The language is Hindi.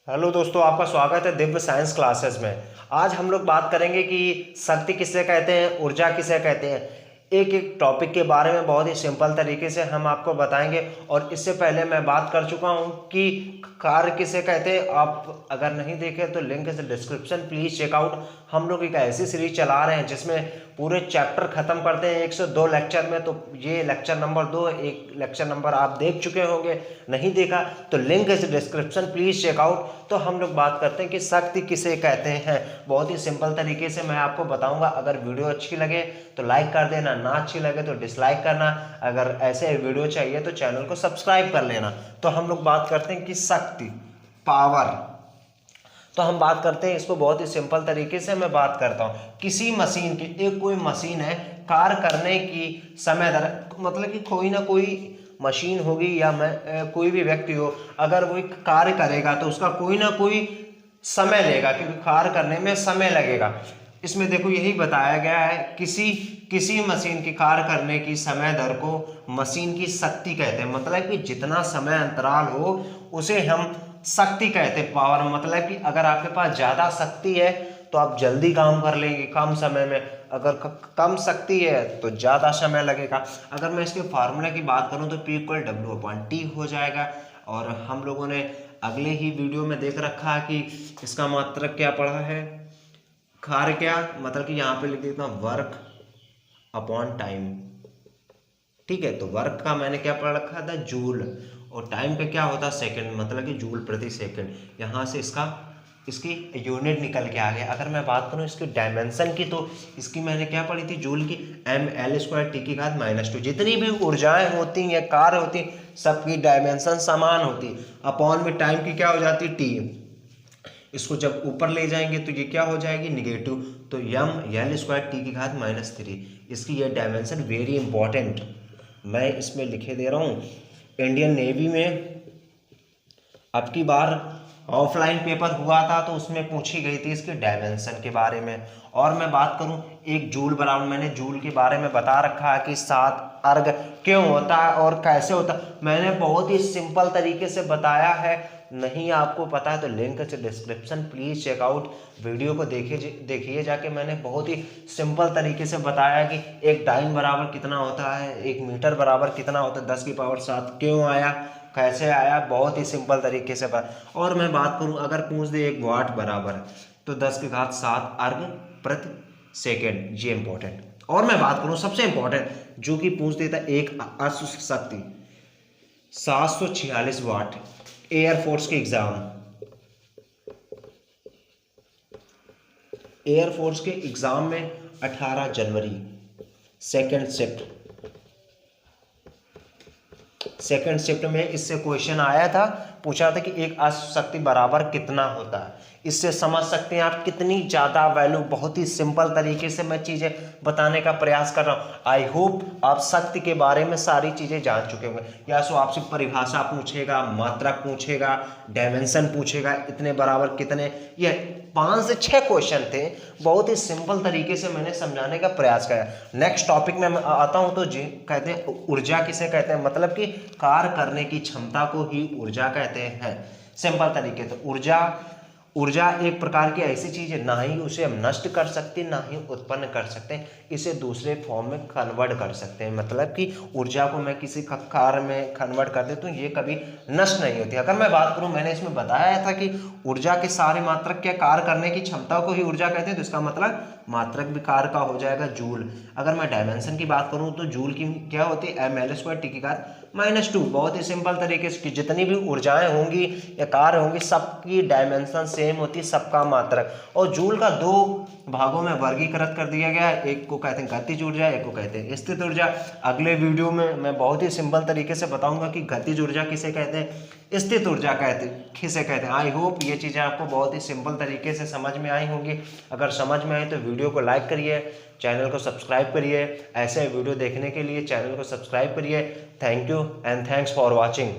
हेलो दोस्तों, आपका स्वागत है दिव्य साइंस क्लासेस में। आज हम लोग बात करेंगे कि शक्ति किसे कहते हैं, ऊर्जा किसे कहते हैं। एक एक टॉपिक के बारे में बहुत ही सिंपल तरीके से हम आपको बताएंगे। और इससे पहले मैं बात कर चुका हूं कि कार्य किसे कहते हैं। आप अगर नहीं देखे तो लिंक इस डिस्क्रिप्शन, प्लीज चेकआउट। हम लोग एक ऐसी सीरीज चला रहे हैं जिसमें पूरे चैप्टर खत्म करते हैं 102 लेक्चर में। तो ये लेक्चर नंबर 2, एक लेक्चर नंबर आप देख चुके होंगे, नहीं देखा तो लिंक इस डिस्क्रिप्शन, प्लीज चेकआउट। तो हम लोग बात करते हैं कि शक्ति किसे कहते हैं। बहुत ही सिंपल तरीके से मैं आपको बताऊंगा। अगर वीडियो अच्छी लगे तो लाइक कर देना, ना अच्छी लगे तो डिसलाइक करना। अगर ऐसे वीडियो चाहिए तो चैनल को सब्सक्राइब कर लेना। तो हम लोग बात करते हैं कि शक्ति, पावर। तो हम बात करते हैं इसको बहुत ही सिंपल तरीके से मैं बात करता हूं। किसी मशीन की, एक कोई मशीन है, कार्य करने की समय दर, मतलब कि कोई ना कोई मशीन होगी या मैं कोई भी व्यक्ति हो, अगर वो एक कार्य करेगा तो उसका कोई ना कोई समय लेगा, क्योंकि कार्य करने में समय लगेगा। इसमें देखो यही बताया गया है, किसी मशीन की कार्य करने की समय दर को मशीन की शक्ति कहते हैं। मतलब कि जितना समय अंतराल हो उसे हम शक्ति कहते हैं, पावर। मतलब कि अगर आपके पास ज़्यादा शक्ति है तो आप जल्दी काम कर लेंगे कम समय में, अगर कम शक्ति है तो ज़्यादा समय लगेगा। अगर मैं इसके फार्मूले की बात करूं तो P=W/T हो जाएगा। और हम लोगों ने अगले ही वीडियो में देख रखा है कि इसका मात्रक क्या पढ़ा है, कार्य क्या, मतलब कि यहाँ पे लिख देता हूँ वर्क अपॉन टाइम। ठीक है, तो वर्क का मैंने क्या पढ़ रखा था, जूल, और टाइम का क्या होता है, सेकंड, मतलब कि जूल प्रति सेकंड। यहाँ से इसकी यूनिट निकल के आ गया। अगर मैं बात करूँ इसकी डायमेंशन की, तो इसकी मैंने क्या पढ़ी थी, जूल की mL²T⁻²। जितनी भी ऊर्जाएं होती हैं, कार्य होती हैं, सबकी डायमेंशन समान होती। अपॉन में टाइम की क्या हो जाती है, टी। इसको जब ऊपर ले जाएंगे तो ये क्या हो जाएगी, निगेटिव। तो mL²T⁻3। इसकी ये डायमेंशन वेरी इंपॉर्टेंट, मैं इसमें लिखे दे रहा हूँ। इंडियन नेवी में अब की बार ऑफलाइन पेपर हुआ था तो उसमें पूछी गई थी इसके डायमेंशन के बारे में। और मैं बात करूं एक जूल बराबर, मैंने जूल के बारे में बता रखा है कि 7 अर्ग क्यों होता है और कैसे होता है, मैंने बहुत ही सिंपल तरीके से बताया है। नहीं आपको पता है तो लिंक है डिस्क्रिप्शन, प्लीज चेकआउट। वीडियो को देखिए जाके, मैंने बहुत ही सिंपल तरीके से बताया कि एक टाइम बराबर कितना होता है, 1 मीटर बराबर कितना होता है, 10⁻7 क्यों आया, कैसे आया, बहुत ही सिंपल तरीके से और मैं बात करूं अगर पूछ दे 1 वाट बराबर तो 10⁻7 अर्ग प्रति सेकेंड, ये इंपॉर्टेंट। और मैं बात करूं सबसे इंपॉर्टेंट जो कि पूछ देता एक अश्व शक्ति 746 वाट, एयरफोर्स के एग्जाम में 18 जनवरी सेकंड शिफ्ट में इससे क्वेश्चन आया था। पूछा था कि एक अश्व शक्ति बराबर कितना होता है। इससे समझ सकते हैं आप कितनी ज़्यादा वैल्यू, बहुत ही सिंपल तरीके से मैं चीज़ें बताने का प्रयास कर रहा हूँ। आई होप आप शक्ति के बारे में सारी चीज़ें जान चुके होंगे। या सो आपसे परिभाषा पूछेगा, मात्रक पूछेगा, डायमेंशन पूछेगा, इतने बराबर कितने, ये 5 से 6 क्वेश्चन थे। बहुत ही सिंपल तरीके से मैंने समझाने का प्रयास किया। नेक्स्ट टॉपिक में मैं आता हूं तो जी कहते हैं ऊर्जा किसे कहते हैं, मतलब कि कार्य करने की क्षमता को ही ऊर्जा कहते हैं। सिंपल तरीके से ऊर्जा एक प्रकार की ऐसी चीज है, ना ही उसे हम नष्ट कर सकते, ना ही उत्पन्न कर सकते, इसे दूसरे फॉर्म में कन्वर्ट कर सकते हैं। मतलब कि ऊर्जा को मैं किसी कार्य में कन्वर्ट कर देता हूँ, ये कभी नष्ट नहीं होती। अगर मैं बात करूँ, मैंने इसमें बताया था कि ऊर्जा के सारे मात्रक क्या, कार्य करने की क्षमता को ही ऊर्जा कहते हैं, तो इसका मतलब मात्रक भी कार्य का हो जाएगा जूल। अगर मैं डायमेंशन की बात करूँ तो जूल की क्या होती है, mL²T⁻²। बहुत ही सिंपल तरीके से कि जितनी भी ऊर्जाएं होंगी या कार्य होंगी सबकी डायमेंशन सेम होती है, सबका मात्रक। और जूल का 2 भागों में वर्गीकृत कर दिया गया है, एक को कहते हैं गतिज ऊर्जा, एक को कहते हैं स्थित ऊर्जा। अगले वीडियो में मैं बहुत ही सिंपल तरीके से बताऊंगा कि गतिज ऊर्जा किसे कहते हैं, स्थित ऊर्जा किसे कहते हैं। आई होप ये चीज़ें आपको बहुत ही सिंपल तरीके से समझ में आई होंगी। अगर समझ में आई तो वीडियो को लाइक करिए, चैनल को सब्सक्राइब करिए। ऐसे वीडियो देखने के लिए चैनल को सब्सक्राइब करिए। Thank you and thanks for watching.